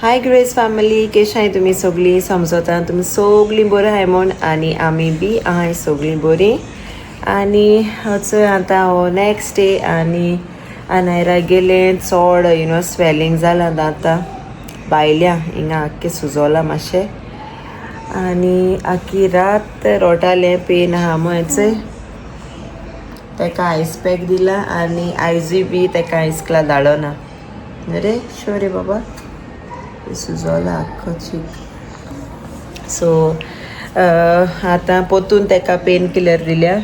हाय grace family, कशी आहे तुम्ही सगळी? समजता तुम्ही सगळी बरं आहे म्हण आणि आम्ही बी आहे सगळी बरी. आणि हचो आता हो नेक्स्ट डे आणि आनायरा गेले चड स्वेलिंग जाला दाता बायल्या हिंगा आख्खे सुजोला मातशें आणि आखी रात रोटाले पेन आहा म्हयचे तेका आयस पॅक दिला आणि आयजूय बी तेका आयस्कला धाडो ना रे शो रे बाबा सुजोला आख्खो चीक. सो आतां पोतून तेका पेन किलर दिल्या.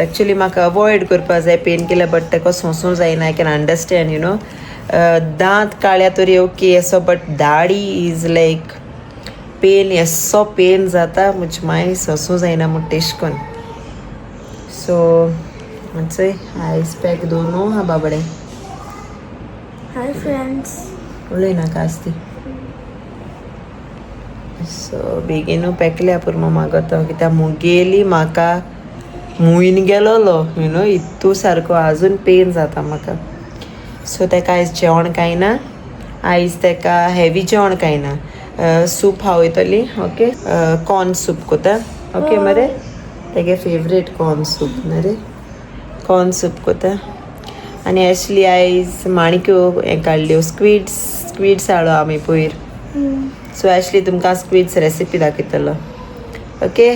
एक्चुली म्हाका अवॉयड करपा जाय पेन किलर बट तेका सोंसूं जायना. आय कॅन अंडरस्टँड दांत काळ्या तरी ओके असो बट दाढी इज लायक पेन एसो पेन जाता म्हजे माय सोंसूं जायना म्हूण तेश कोन. सो म्हणजे आयस पॅक दोन हा बाबडे. Hi friends. उलयनाका आसती. सो बेगीनू पेकल्या पूण म्हाका तो कित्याक मुगेली म्हाका मुयन गेलोलो इतू सारको आजून पेन जाता म्हाका. सो तेका आयज जेवण कांय ना. आयज तेका हेवी जेवण कांय ना. सूप हांव वयतली. ओके कॉर्न सूप कोता. ओके मरे तेगे फेवरेट कॉर्न सूप न्हू रे. कॉर्न सूप कोता. आनी ॲक्चुली आयज माणक्यो हें काडल्यो स्क्विड्स हाडलो आमी पयर. सो ॲक्चुली तुमकां स्क्विड्स रेसिपी दाखयतलो. ओके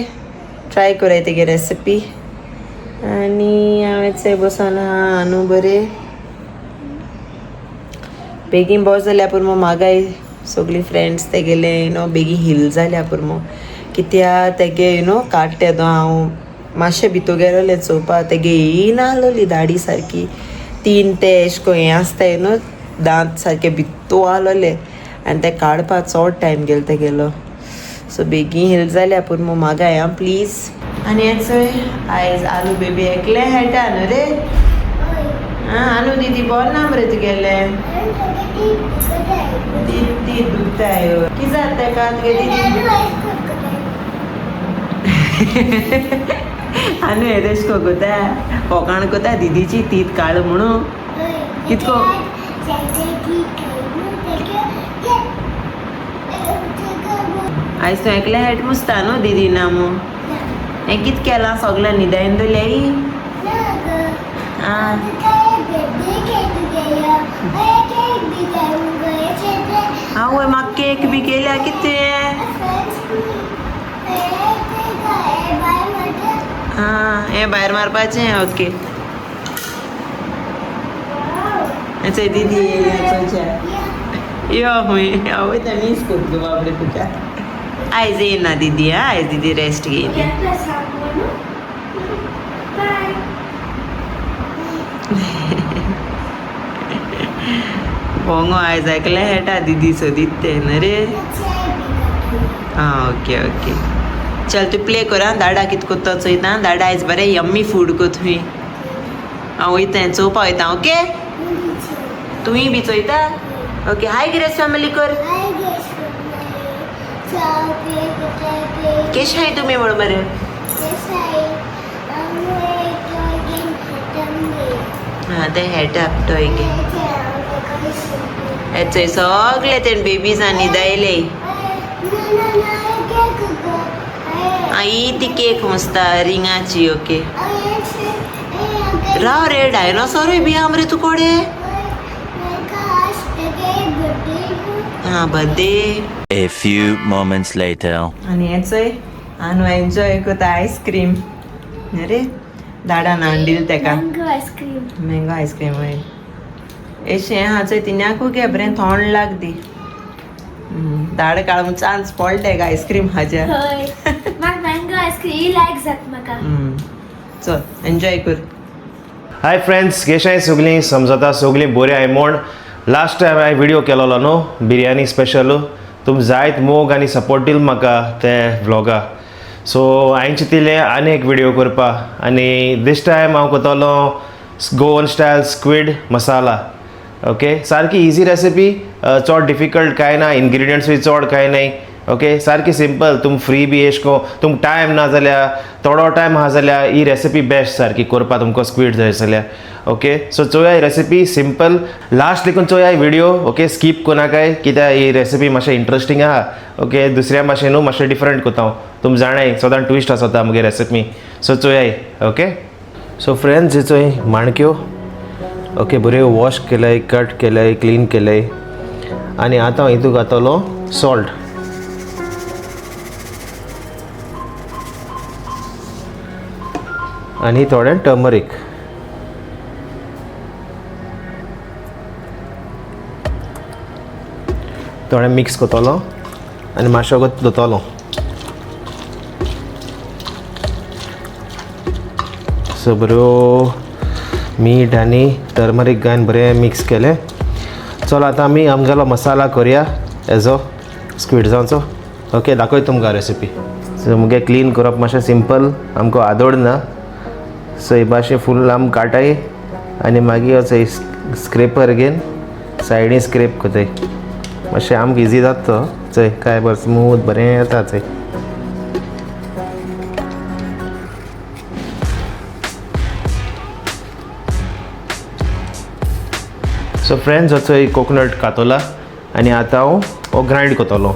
ट्राय कराय तेगे रेसिपी. आनी हांवें थंय बसून आहा न्हू बरें बेगीन बस जाल्या पुरो म्हागाय सगळीं फ्रेंड्स तेगेले बेगीन हील जाल्या पुरो कित्याक तेगे काडटे तो हांव मातशें भितू गेलोलें चोवपा तेगे येयना आसलोली दाडी सारकी 3 ते एशे को हें आसताय दांत सारके भितू आसलोले आनी ते काडपा चड टायम गेलो तेगेलो. सो बेगीन हील जाल्या पुरो म्हागाय आं प्लीज. आनी हें चोय आयज आलू बेबी एकले खेळटा न्हू रे. आं आनू दीदी बोर ना मरे तुगेले ती दुखताय कितें जाता तेका तुगे दीदी. आनू हे तेश को कोता पोकाण कोता दीदीची तीत काळ म्हणून कितको आयज तूं एकले हेट मुसता न्हू दीदी ना मू. हें कित केलां सगळें न्हिदायन दवरल्याई. आं आवय म्हाका केक बी केल्या कितें. आं हें भायर मारपाचें. ओके चोय दीदी यो हूंय हांव वयता मीस करता गो बाबडे तुका. आयज येना दीदी. आं आयज दीदी रेस्ट घेयली. पोंगो आयज एकले हेटा दीदी सो दिते न्हू रे. आं ओके ओके चल तूं प्ले कर. आं दाडा कितें कोत्तो चोयता. दाडा आयज बरें यम्मी फूड को थंय हांव वयता चोवपा वयता. ओके तुंय बी चोयता. ओके हाय ग्रेस फॅमिली कर. केश हाय तुमी म्हण मरे. हां ते हेटाप टॉय गेम हेचोय सगळे तेण बेबीजां न्हिदायले. ती केक मस्ता रिंगाची. ओके राव रे डायनोसॉरूय बी आहा मरे तू कोडे. हां birthday. A few moments later. आनी हेचोय आनू एन्जॉय कोता आयस्क्रीम रे. दाडान हाडील तेका मँगो आयस्क्रीम वय एशें आहा चोय तिन्याकू घे बरें थोंड लाग दी. दाड काळूंक चान्स पडले गा आयस्क्रीम हाज्या. मँगो आयस्क्रीम लायक जात म्हाका. चल एन्जॉय कर. हाय फ्रेंड्स केशाय सगलीं समजता सगलीं बरी आय म्हूण लास्ट टायम हांवें विडियो केलोलो न्हू बिरयानी स्पेशल. तुमी जायत मोग आनी सपोर्ट दिल म्हाका ते व्लॉगा. सो हांवें चिंतिल्लें आनी एक विडियो करपा आनी दीस टायम हांव कोतलो गोवन स्टायल स्क्विड मसाला. ओके सारकी इजी रेसिपी चड डिफिकल्ट कांय ना. इनग्रिडियंट्सूय चड कांय नाय. ओके सारकी सिंपल तुम फ्री बी एशको तुम टायम ना जाल्यार थोडो टायम आहा जाल्यार ही रेसिपी बेस्ट सारकी करपा तुमकां स्क्वीड जाय जाल्यार ओके सो चोया ही रेसिपी सिंपल लास्ट देखून चोया ही व्हिडिओ ओके स्कीप कोनाकाय कित्याक ही रेसिपी मातशें इंटरेस्टींग आहा ओके दुसऱ्या मातशें न्हू मातशें डिफरंट कोता हांव तुम जाणाय सदां ट्विस्ट आसता मुगे रेसिपी सो चोया ही ओके सो फ्रेंड्स हेचो ही माणक्यो ओके बऱ्यो वॉश केल्याय कट केल्याय क्लीन केल्याय आनी आतां हांव हितून घातलो सॉल्ट आनी थोडें टर्मरीक थोडें मिक्स करतलो आनी मातशें वगत दवरतलो सो बऱ्यो मीठ आनी टर्मरीक घालून बरें मिक्स केलें चल आतां आमी आमगेलो मसाला करया हेजो स्क्विड्सांचो ओके दाखय तुमकां रेसिपी सो मुगे क्लीन करप मातशें सिंपल आमकां आदोड ना सो हे भाशेन फूल आम काटाय आनी मागीर असो स्क्रेपर घेवन सायडीन स्क्रेप कोताय मातशें आमकां इजी जाता तो चोय काय बरें स्मूथ बरें येता चोय सो फ्रेंड्स हो चोय कोकोनट कातोला आनी आतां हांव हो ग्रायंड कोतलो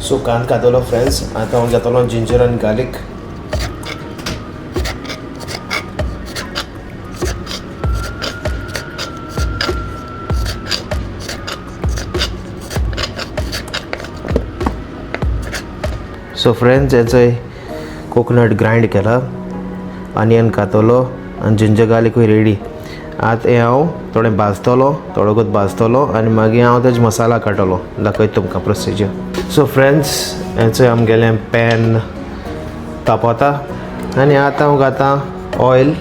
सो कांदो कातलो फ्रेंड्स आतां हांव घेतलो जिंजर आनी गार्लीक सो फ्रेंड्स हेचो कोकोनट ग्रायंड केला ऑनियन कातलो आनी जिंजर गार्लीकूय रेडी आतां हें हांव थोडें भाजतलो थोडो वगत भाजतलो आनी मागीर हांव तेजो मसाला काडटलो दाखयता तुमकां प्रोसिजर सो फ्रेंड्स हेचो आमगेलें पॅन तापोता आनी आतां हांव घालता ऑयल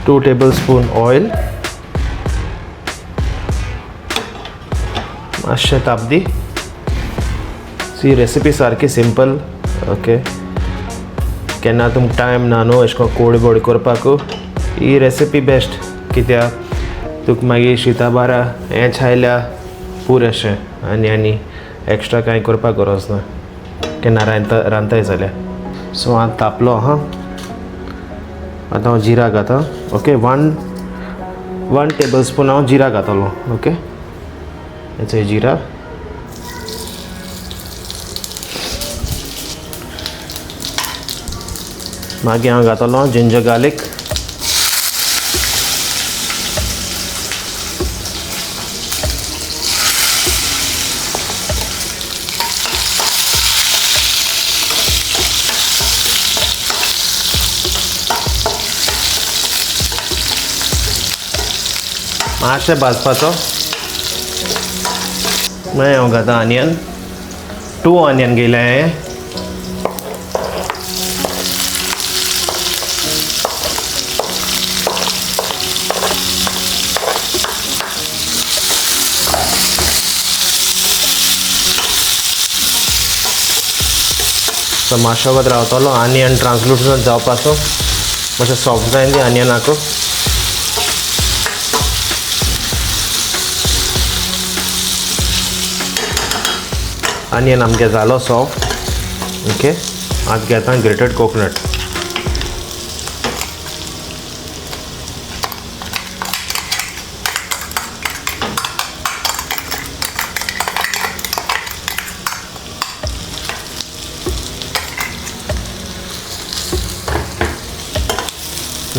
2 टेबलस्पून ऑयल मातशें तापदी सी रेसिपी सारकी सिंपल ओके केन्ना तुमकां टायम ना न्हू अशें करून कोडी बोडी करपाक ही रेसिपी बेस्ट कित्याक तुका मागीर शीता बारा हें छायल्या पुरें अशें आनी एक्स्ट्रा कांय करपाक गरज ना केन्ना रांदताय जाल्यार सो हांव तापलो आहा आतां हांव जिरा घालता ओके 1 टेबलस्पून हांव जिरा घातलो ओके हेचो जिरा मागीर हांव घातलो जिंजर गार्लीक मातशें भाजपाचो मागीर हांव घालता ऑनियन 2 ऑनियन घेयले हांवें सो मातशें वगत रावतलो ऑनियन ट्रान्सलूसंट जावपाचो मातशें सॉफ्ट जायन दी ऑनियनाक ऑनियन आमगे जालो सॉफ्ट ओके आतां घेता ग्रेटेड कोकोनट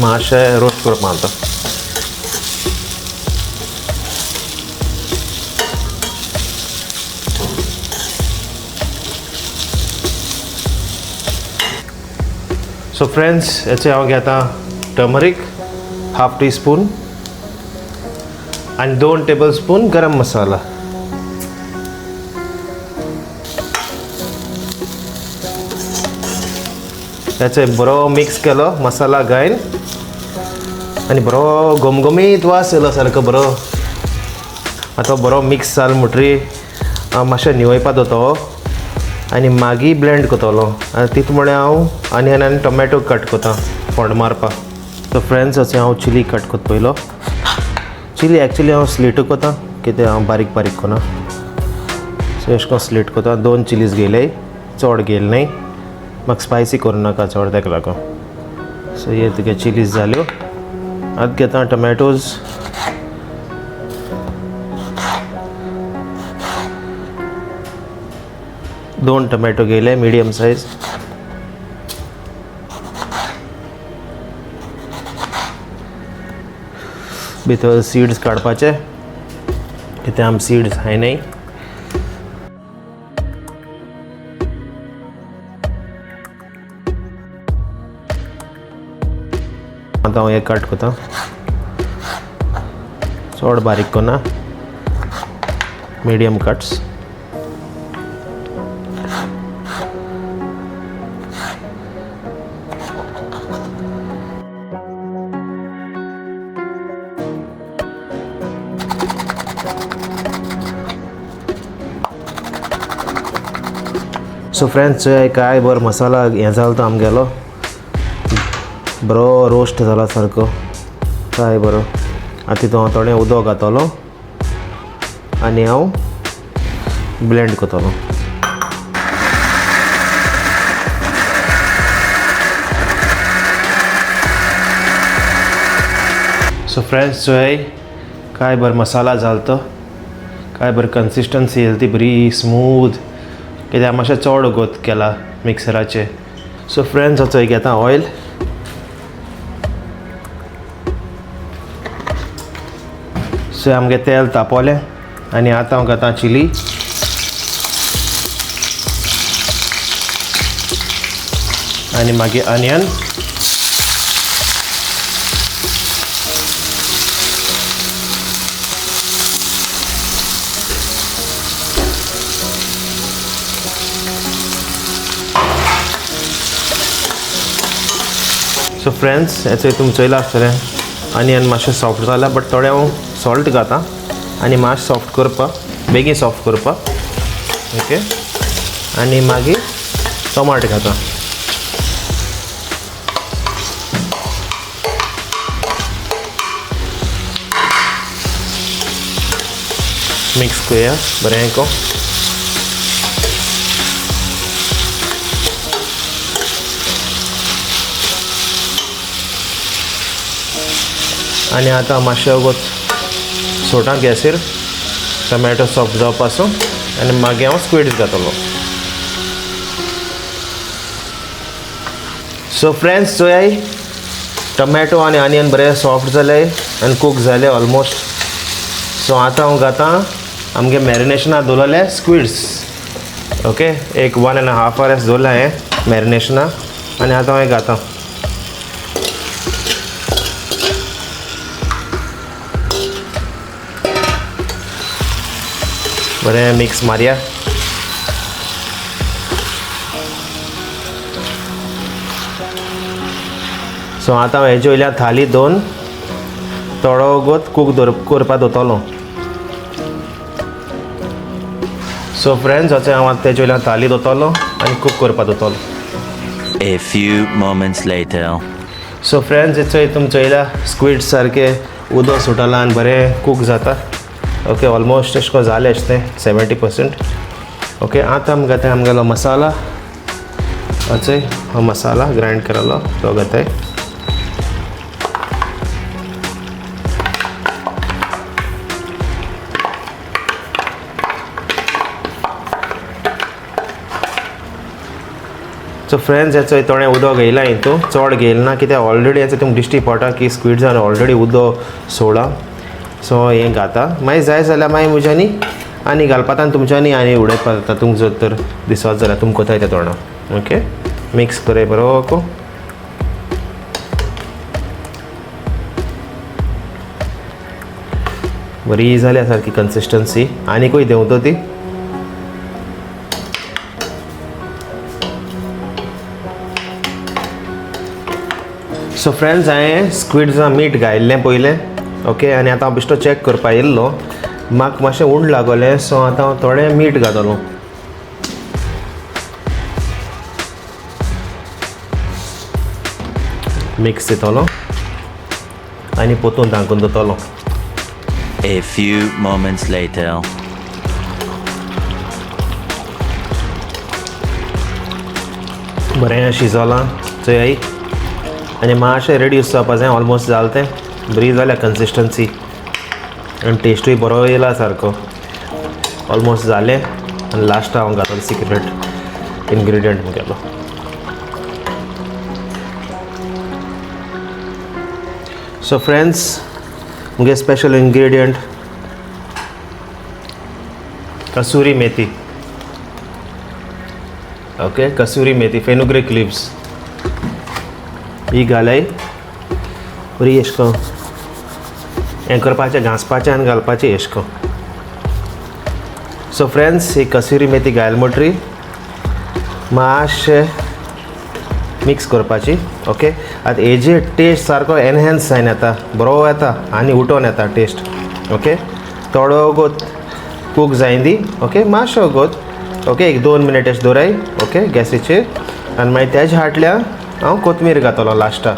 मातशें रोस्ट करप मारता सो फ्रेंड्स हेचे हांव घेता टर्मरीक 1/2 टीस्पून आनी 2 टेबलस्पून गरम मसाला त्याचे बरो मिक्स केलो मसाला घायन आनी बरो घमघमीत वास येयलो सारको बरो. आतां बरो मिक्स जाल म्हणटरी मातशें निवयपा दोतो आनी मागीर ब्लेंड कोतलो आनी तितू म्हळ्यार हांव आनियन आनी टोमॅटो कट कोता फोंड मारपा. सो फ्रेंड्स अशें हांव चिली कट कोत पयलो. चिली एक्चुली हांव स्लीट कोता कितें हांव बारीक बारीक कोना. सो अशें करून स्लीट कोता. 2 चिलीज घेयले चड घेयले न्हय म्हाका स्पायसी करूं नाका चड ताका लागून. सो हे तुगे चिलीज जाल्यो. आतां घेता टोमॅटोज. दोन टोमॅटो घेयले मिडियम सायज. भितर सीड्स काडपाचे कित्याक आमी सीड्स हाय न्हय. आतां हांव हे कट कोता चड बारीक कोना मिडियम कट्स. सो फ्रेंड्स काय बरो मसाला हें जालो तो आमगेलो बरो रोस्ट जाला सारको काय बरो. आतां तितून हांव थोडें उदक घातलो आनी हांव ब्लेंड कोतलो. सो फ्रेंड्स काय बरो मसाला जालो तो काय बरी कन्सिस्टन्सी येयली ती बरी स्मूथ कित्याक मातशें चड गोत केला मिक्सराचे. सो फ्रेंड्स आतां घेता ऑयल. सो आमगे तेल तापोलें आनी आतां हांव घाता चिली. आनी मागीर ऑनियन. सो फ्रेंड्स हेचो तुमी चोयला आसतलें ऑनियन मातशें सॉफ्ट जाला बट थोडें हांव सॉल्ट घाता आनी मातशें सॉफ्ट करपा बेगीन सॉफ्ट करपा. ओके आनी मागीर टोमाट घाता. मिक्स करुया बरेंको. आनी आतां मातशें वगत सोटा गॅसीर टोमॅटो सॉफ्ट जावपासून आनी मागीर हांव स्क्विड्स घातलो. सो फ्रेंड्स चोय टोमॅटो आनी ऑनियन बरें सॉफ्ट जाले आनी कूक जाले ऑलमोस्ट. सो आतां हांव घाता आमगे मॅरिनेशना दवरलेले स्क्विड्स. ओके एक 1.5 hours दवरला हें मॅरिनेशना आनी आतां हांव हें घाता. बरें मिक्स मारया. सो आतां हेजे वयल्यान थाली दोन थोडो वगत कूक करपा दवरतलो. सो फ्रेंड्स अशें हांव आतां तेजे वयल्यान थाली दवरतलो आनी कूक करपा दवरतलो. A few moments later. So friends हेचो तुमी चोयला स्क्विड्स सारके उदक सुटलां आनी बरें कूक जाता. ओके ऑलमोस्ट अशें करून जालें अशें तें 70%. ओके आतां आमी घाताय आमगेलो मसाला. अचय हो मसाला ग्राइंड केलेलो तो घाताय. सो फ्रेंड्स हेचो थोडें उदक घेयलां हितू चड घेयलें ना कित्याक ऑलरेडी हेचो तुमकां दिश्टी पडटा की स्क्विड्सान ऑलरेडी उदक सोडा. सो हें घाता मागीर जाय जाल्यार मागीर म्हज्यानी आनी घालपाक आनी तुमच्यांनी आनी उडयपा जाता तुमकां जर तर दिसत जाल्यार तुमकां कोताय त्या तोंडां. ओके मिक्स करे बरो. बरी जाल्या सारकी कन्सिस्टन्सी आनीकूय देंवतो ती. सो फ्रेंड्स हांवें स्क्विड्सां मीठ घायिल्लें पयलें ओके आनी आतां हांव बेश्टो चॅक करपा येयल्लो म्हाका मातशें उंड लागोलें सो आतां हांव थोडें मीठ घातलो मिक्स दितलो आनी पोतून धांकून दवरतलो A few moments later. बरें शिजोलां चोय आनी मातशें रेडी जावपा जाय ऑलमोस्ट जालें तें बरी जाल्या कन्सिस्टन्सी आनी टेस्टूय बरो येयला सारको ऑलमोस्ट जालें आनी लास्ट हांव घातलो सिक्रेट इनग्रिडियंट म्हगेलो सो फ्रेंड्स मुगे special ingredient kasuri methi okay kasuri methi fenugreek lives he घालाय बरी एश को हें करपाचें घांसपाचें आनी घालपाचें एश को सो फ्रेंड्स ही कसुरी मेथी घायल म्हणटरी मातशें मिक्स करपाची ओके आतां हेजी टेस्ट सारको एनहेन्स जायन येता बरो येता आनी उठोन येता टेस्ट ओके थोडो वगत कूक जायन दी ओके मातशें वगत ओके एक 2 मिनट अशें दवराय ओके गॅसीचेर आनी मागीर तेज्या फाटल्यान हांव कोथमीर घातलो लास्टाक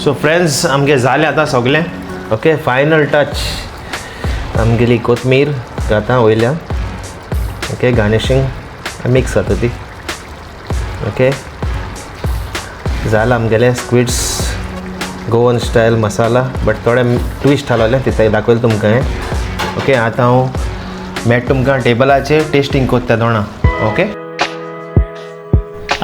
सो फ्रेंड्स आमगे जालें आतां सगलें ओके फायनल टच आमगेली कोथमीर घाता वयल्यान ओके गार्निशींग मिक्स जाता ती ओके जालां आमगेलें squids Goan style masala but थोडें ट्विस्ट घाललें तितूय दाखयलें तुमकां हें ओके आतां हांव मेळटा तुमकां टेबलाचेर टेस्टींग कोत्ता दोणा ओके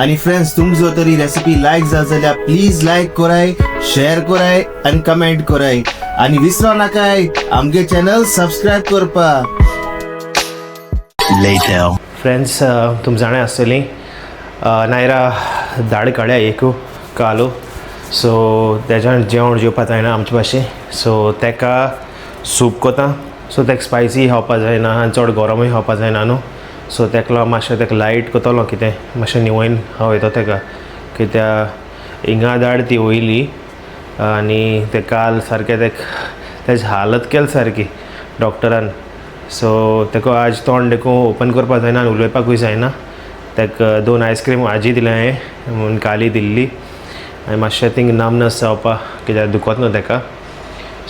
आणि फ्रेंड्स तुमकां जर तरी रेसिपी लायक जात जाल्यार प्लीज लायक कोराय शेअर कोराय आनी कमेंट कोराय आनी विसरो नाकाय आमगे चॅनल सबस्क्रायब करपाक Later. फ्रेंड्स तुम जाणा आसतलीं नायरा दाळ काड्या एक कालो सो तेज्यान जेवण जेवपा जायना आमचे भाशेन सो तेका सूप कोता सो तेका स्पायसी खावपा जायना आनी चड गरमूय खावपा जायना न्हू सो तेका लागून मातशें तेका लायट कोतलो कितें मातशें निवयन खावयता तेका कित्या हिंगा धाड ती वयली आनी ते काल सारकें तेजी हालत केली सारकी डॉक्टरान सो तेका आज तोंड देखून ओपन करपा जायना आनी उलोवपाकूय जायना तेका 2 आयस्क्रीम आजी दिलें हांवें म्हणून काली दिल्ली आनी मातशें थिंग नामनस जावपा कित्याक दुखोत न्हू तेका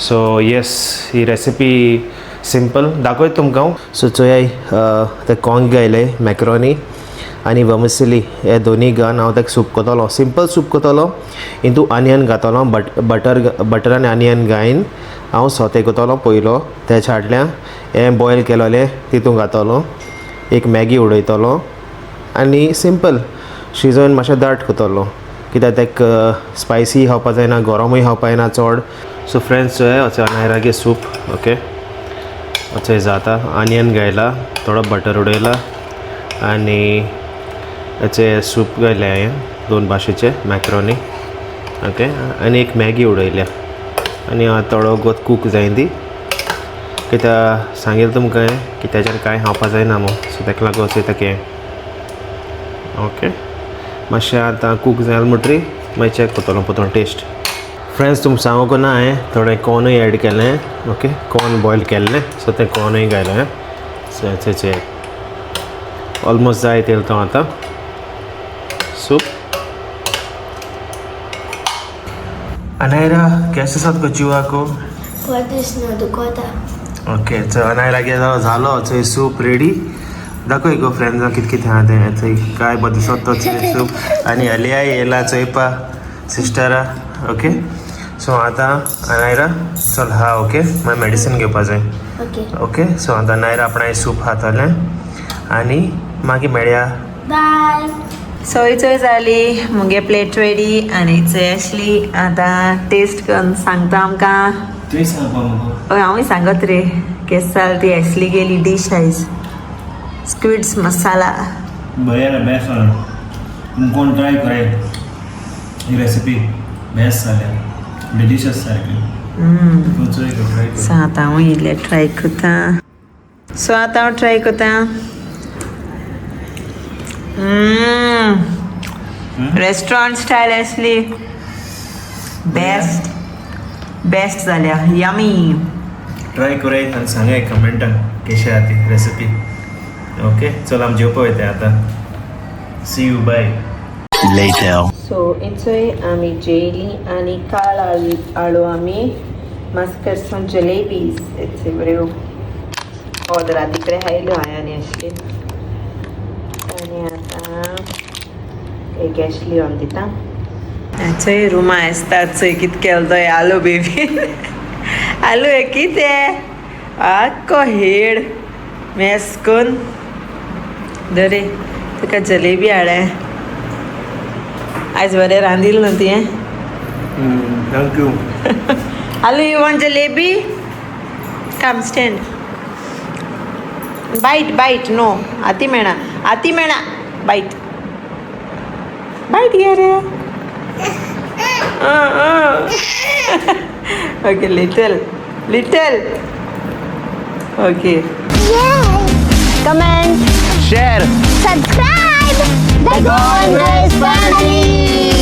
सो येस ही रेसिपी सिंपल दाखयत तुमकां हांव सो चोय ते कॉंग घायले मॅक्रोनी आनी वर्मिसेली हे दोनी घालून हांव तेका सूप कोतलो सिंपल सूप कोतलो इंतू आनियन घातलो बटर आनी आनियन घायन हांव सोते कोतलो पयलो तेच्या फाटल्यान हें बॉयल केलोलें तितून घातलो एक मॅगी उडयतलो आनी सिंपल शिजोवन मातशें दाट कोतलो कित्याक तेका स्पायसी खावपा जायना गरमूय खावपा जायना चड सो फ्रेंड्स चोय अशें नायरागे सूप ओके अशें जाता आनियन घायला थोडो बटर उडयला आनी हेचें सूप घायलें हांवें 2 भाशेचे मॅक्रोनी ओके आनी एक मॅगी उडयल्या आनी थोडो गोत कूक जायन दी कित्याक सांगेल तुमकां की तेजेर कांय खावपा जायना मो सो तेका लागून अशें तें ओके मातशें आतां कूक जालें म्हणटरी मागीर चॅक करतलो पोतून टेस्ट फ्रेंड्स तुमकां सांगूंक ना हांवें थोडें कॉर्नूय एड केलें ओके कॉर्न बॉयल केल्लें सो तें कॉर्नूय घायलें सो हेचें चॅक ऑलमोस्ट जाय येयलो तो आतां सूप अनायरा केस आसात गो जिवाको Pode do cota. ओके चल अनायरागे जालो चोय सूप रेडी दाखय गो फ्रेंड्सां कितें कितें आहा तें चोय काय बरें दिसत तो सूप आनी हलियाय येयला चोयपा सिस्टरा ओके सो आतां अनायरा चल हा ओके मागीर मेडिसीन घेवपा जाय Ok. ओके सो आतां अनायरा आपणाय सूप खातलें आनी मागीर मेळया Bye. सोय चोय जाली मुगे प्लेट रेडी आनी चोय आसली आतां टेस्ट करून सांगता आमकां तुवें सांगपा मुगो हय हांवूय सांगत रे केस जाल ती आसली गेली डीश आयज स्क्विड्स मसाला बरें जालें बेस्ट जालें तुमी कोण ट्राय कराय ही रेसिपी बेस्ट जाल्या डिलिशियस सारकी तूं चोय ट्राय कर सो आतां हांव इल्लें ट्राय कोत्ता सो आतां हांव ट्राय कोत्ता रेस्टॉरंट स्टाईल असली बेस्ट जाल्या यमी. ट्राय करायत आनी सांगाय कमेंटान कशी आहा ती रेसिपी. ओके चल आमी जेवपा वयता आतां. See you bye. Later. So इचोय आमी जेयली आनी काळ आळू आमी मास्करसून जलेबीज इट्स बऱ्यो ऑर्डर तिकडे हायल्यो हांवें आसली आनी आतां एक गॅस लिवन दिता. चोय रुमा आसता चोय कित केलो तो आलू बेबी आलू हे कितें आक्को हेड मॅस करून दरे तुका जलेबी हाडे. आयज बरें रांदिल्लें न्हू तुवें. थँक्यू. आलू you want jalebi come stand. Bite no आती मेळा बाईट घे रे. Okay little okay. Comment, शेअर. subscribe, the Golden Family.